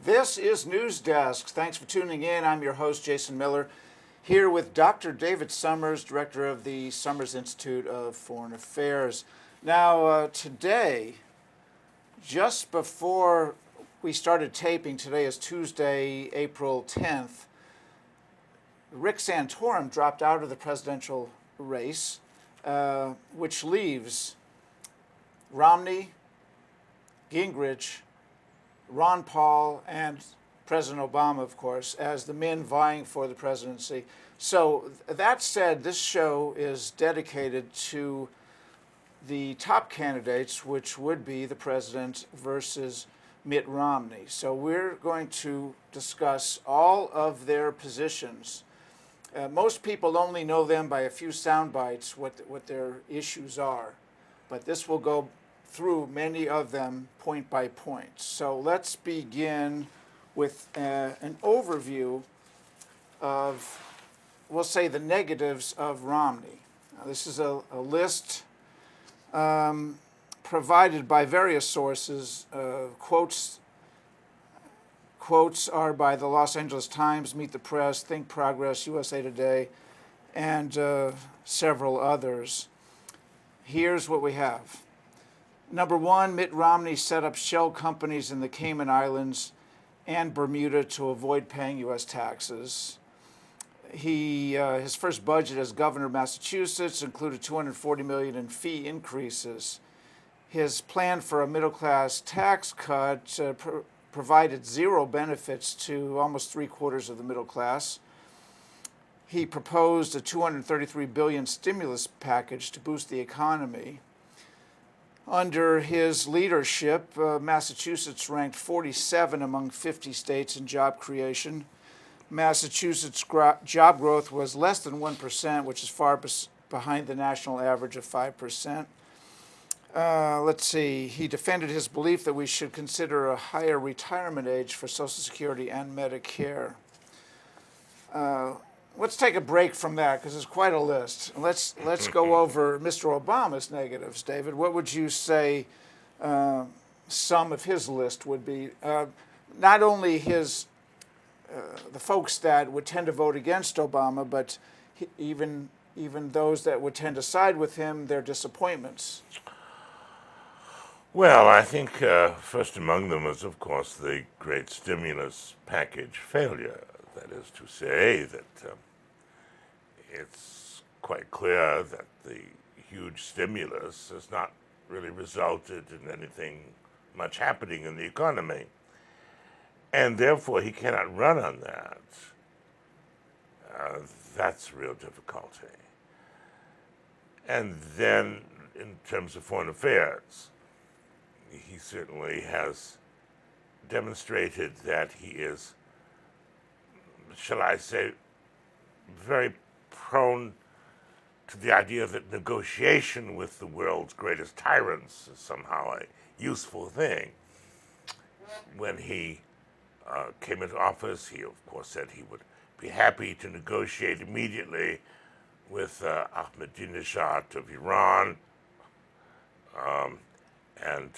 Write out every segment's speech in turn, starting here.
This is NewsDesk. Thanks for tuning in. I'm your host, Jason Miller, here with Dr. David Summers, director of the Summers Institute of Foreign Affairs. Now, today, just before we started taping, today is Tuesday, April 10th, Rick Santorum dropped out of the presidential race, which leaves Romney, Gingrich, Ron Paul, and President Obama, of course, as the men vying for the presidency. So that said, this show is dedicated to the top candidates, which would be the president versus Mitt Romney. So we're going to discuss all of their positions. Most people only know them by a few sound bites, what their issues are. But this will go through many of them point by point. So let's begin with an overview of, we'll say, the negatives of Romney. Now, this is a list provided by various sources. Quotes are by the Los Angeles Times, Meet the Press, Think Progress, USA Today, and several others. Here's what we have. Number one, Mitt Romney set up shell companies in the Cayman Islands and Bermuda to avoid paying U.S. taxes. His first budget as governor of Massachusetts included $240 million in fee increases. His plan for a middle-class tax cut provided zero benefits to almost three-quarters of the middle class. He proposed a $233 billion stimulus package to boost the economy. Under his leadership, Massachusetts ranked 47 among 50 states in job creation. Massachusetts job growth was less than 1%, which is far behind the national average of 5%. Let's see. He defended his belief that we should consider a higher retirement age for Social Security and Medicare. Let's take a break from that because it's quite a list. Let's go over Mr. Obama's negatives. David, what would you say some of his list would be? Not only the folks that would tend to vote against Obama, but even those that would tend to side with him, their disappointments. Well, I think first among them is, of course, the great stimulus package failure. That is to say that it's quite clear that the huge stimulus has not really resulted in anything much happening in the economy. And therefore, he cannot run on that. That's a real difficulty. And then, in terms of foreign affairs, he certainly has demonstrated that he is, shall I say, very prone to the idea that negotiation with the world's greatest tyrants is somehow a useful thing. When he came into office, he of course said he would be happy to negotiate immediately with Ahmadinejad of Iran and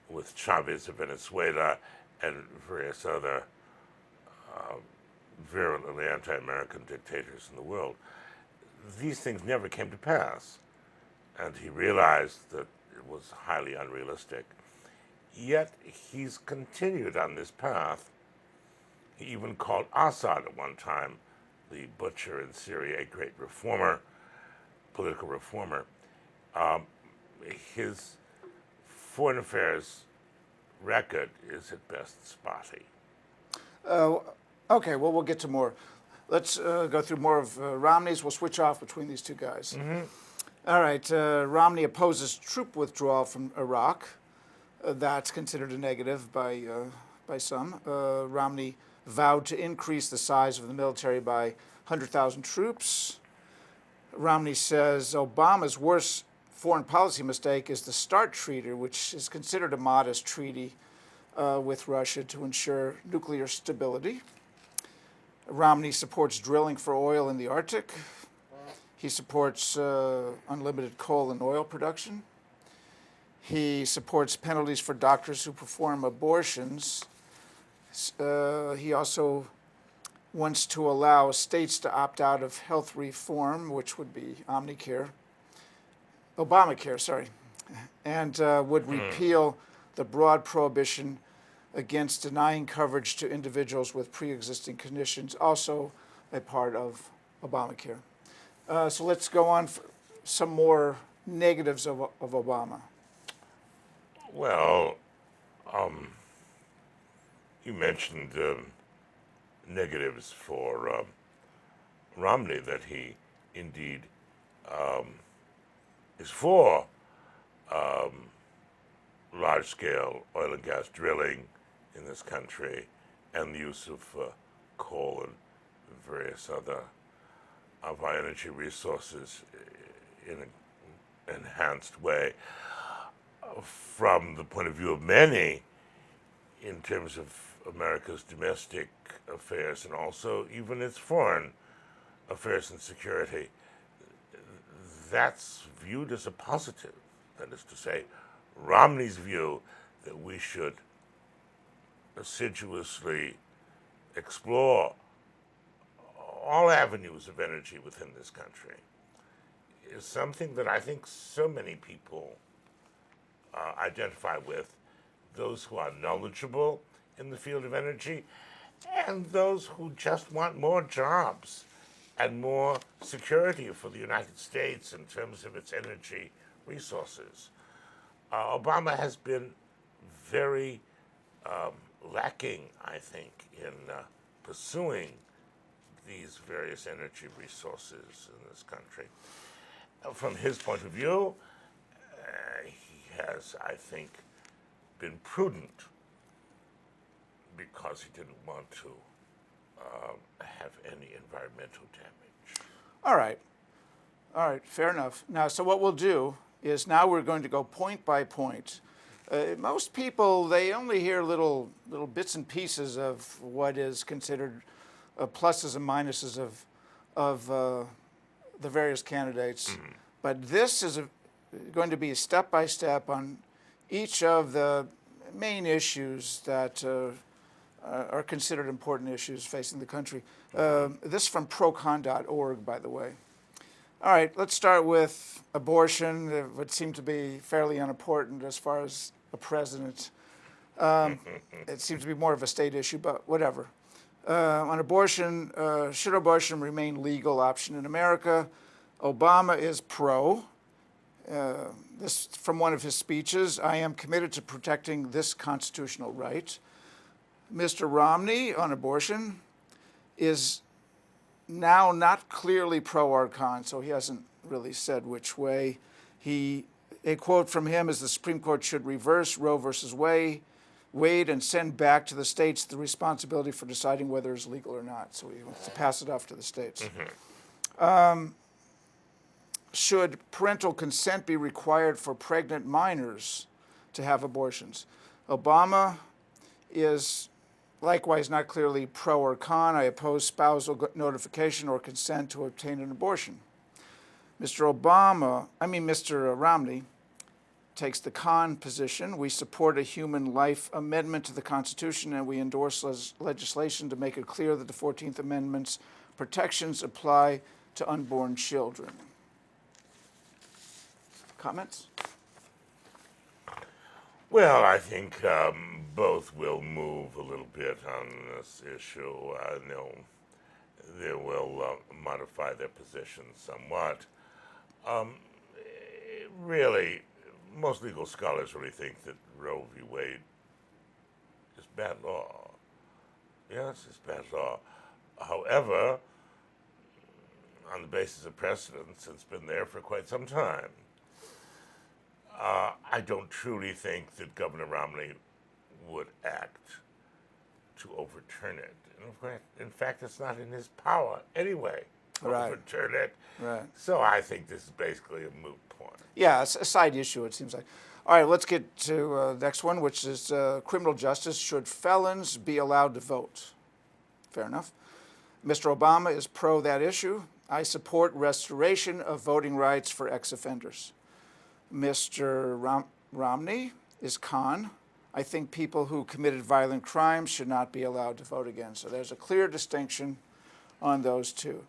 with Chavez of Venezuela and various other virulently anti-American dictators in the world. These things never came to pass, and he realized that it was highly unrealistic. Yet he's continued on this path. He even called Assad at one time, the butcher in Syria, a great reformer, political reformer. His foreign affairs record is at best spotty. Okay, well, we'll get to more. Let's go through more of Romney's. We'll switch off between these two guys. Mm-hmm. All right, Romney opposes troop withdrawal from Iraq. That's considered a negative by some. Romney vowed to increase the size of the military by 100,000 troops. Romney says Obama's worst foreign policy mistake is the START treaty, which is considered a modest treaty with Russia to ensure nuclear stability. Romney supports drilling for oil in the Arctic. He supports unlimited coal and oil production. He supports penalties for doctors who perform abortions. He also wants to allow states to opt out of health reform, which would be Obamacare, sorry, and would repeal the broad prohibition against denying coverage to individuals with pre-existing conditions, also a part of Obamacare. So let's go on for some more negatives of Obama. Well, you mentioned negatives for Romney, that he indeed is for large-scale oil and gas drilling in this country and the use of coal and various other of our energy resources in an enhanced way. From the point of view of many, in terms of America's domestic affairs and also even its foreign affairs and security, that's viewed as a positive. That is to say, Romney's view that we should assiduously explore all avenues of energy within this country is something that I think so many people identify with, those who are knowledgeable in the field of energy and those who just want more jobs and more security for the United States in terms of its energy resources. Obama has been very lacking, I think, in pursuing these various energy resources in this country. From his point of view, he has, I think, been prudent because he didn't want to have any environmental damage. All right, fair enough. Now, so what we'll do is now we're going to go point by point. Most people, they only hear little bits and pieces of what is considered pluses and minuses of the various candidates. Mm-hmm. But this is going to be step by step on each of the main issues that are considered important issues facing the country. This is from procon.org, by the way. All right, let's start with abortion. It would seem to be fairly unimportant as far as a president. It seems to be more of a state issue, but whatever. On abortion, should abortion remain legal option in America? Obama is pro. This from one of his speeches. I am committed to protecting this constitutional right. Mr. Romney on abortion is now not clearly pro or con, so he hasn't really said which way. A quote from him is the Supreme Court should reverse Roe versus Wade and send back to the states the responsibility for deciding whether it's legal or not. So he wants to pass it off to the states. Mm-hmm. Should parental consent be required for pregnant minors to have abortions? Obama is likewise not clearly pro or con. I oppose spousal notification or consent to obtain an abortion. Mr. Romney takes the con position. We support a human life amendment to the Constitution, and we endorse legislation to make it clear that the 14th Amendment's protections apply to unborn children. Comments? Well, I think both will move a little bit on this issue. They will modify their positions somewhat. Really, most legal scholars really think that Roe v. Wade is bad law. Yes, it's bad law. However, on the basis of precedence, it's been there for quite some time. I don't truly think that Governor Romney would act to overturn it. In fact, it's not in his power anyway to overturn it. Right. So I think this is basically a moot point. Yeah, it's a side issue, it seems like. All right, let's get to the next one, which is criminal justice. Should felons be allowed to vote? Fair enough. Mr. Obama is pro that issue. I support restoration of voting rights for ex-offenders. Mr. Romney is con. I think people who committed violent crimes should not be allowed to vote again. So there's a clear distinction on those two.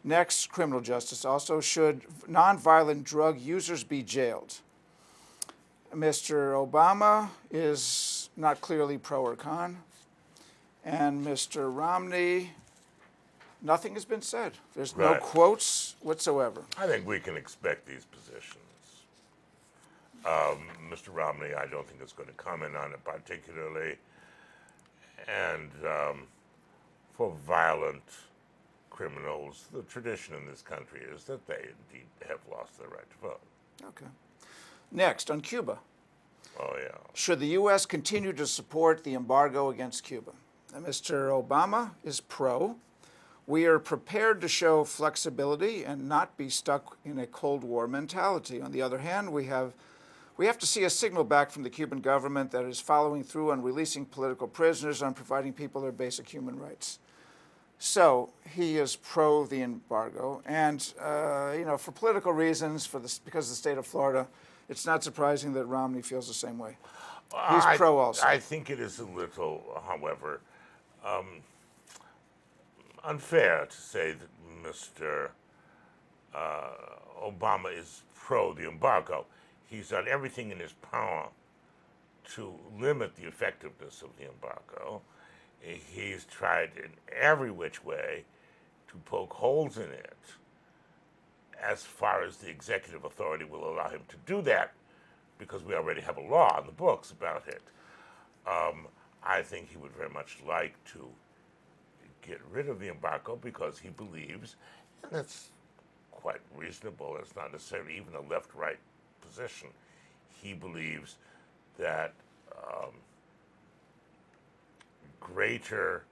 Next, criminal justice. Also, should nonviolent drug users be jailed? Mr. Obama is not clearly pro or con. And Mr. Romney, nothing has been said. There's no Right. quotes whatsoever. I think we can expect these positions. Mr. Romney, I don't think is going to comment on it particularly. And for violent criminals, the tradition in this country is that they indeed have lost their right to vote. Okay. Next, on Cuba. Oh, yeah. Should the U.S. continue to support the embargo against Cuba? Mr. Obama is pro. We are prepared to show flexibility and not be stuck in a Cold War mentality. On the other hand, we have to see a signal back from the Cuban government that is following through on releasing political prisoners, on providing people their basic human rights. So he is pro the embargo, and for political reasons, because of the state of Florida, it's not surprising that Romney feels the same way. He's pro also. I think it is a little, however, unfair to say that Mr. Obama is pro the embargo. He's done everything in his power to limit the effectiveness of the embargo. He's tried in every which way to poke holes in it as far as the executive authority will allow him to do that, because we already have a law on the books about it. I think he would very much like to get rid of the embargo because he believes, and that's quite reasonable, it's not necessarily even a left-right position, he believes that greater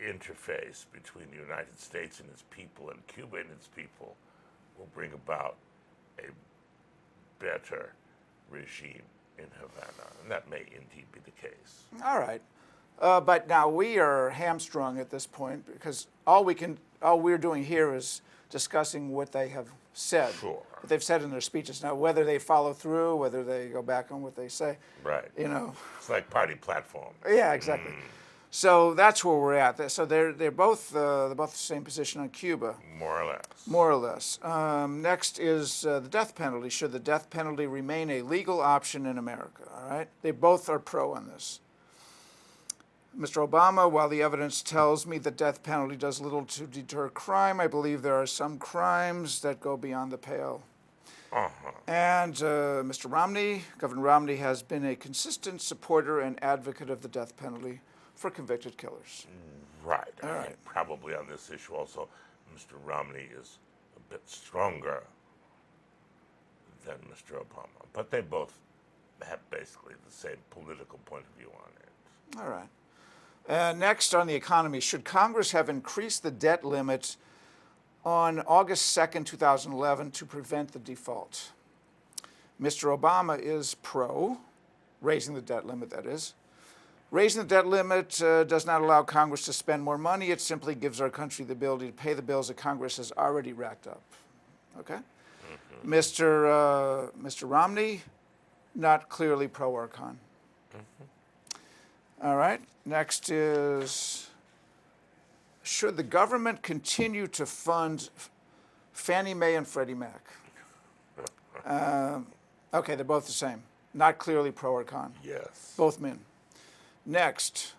interface between the United States and its people and Cuba and its people will bring about a better regime in Havana, and that may indeed be the case. All right. But now we are hamstrung at this point because all we're doing here is discussing what they have said, Sure. what they've said in their speeches. Now, whether they follow through, whether they go back on what they say, Right. It's like party platform. Yeah, exactly. So that's where we're at. So they're both the same position on Cuba, More or less. more or less. Next is the death penalty. Should the death penalty remain a legal option in America? All right. They both are pro on this. Mr. Obama, while the evidence tells me the death penalty does little to deter crime, I believe there are some crimes that go beyond the pale. And Mr. Romney, Governor Romney, has been a consistent supporter and advocate of the death penalty for convicted killers. Right. All I right. think probably on this issue also, Mr. Romney is a bit stronger than Mr. Obama. But they both have basically the same political point of view on it. All right. Next, on the economy, should Congress have increased the debt limit on August 2nd, 2011 to prevent the default? Mr. Obama is pro raising the debt limit, that is. Raising the debt limit does not allow Congress to spend more money. It simply gives our country the ability to pay the bills that Congress has already racked up. Okay? Mr. Romney, not clearly pro or con. All right. Next is, should the government continue to fund Fannie Mae and Freddie Mac? Okay, they're both the same. Not clearly pro or con. Yes. Both men. Next,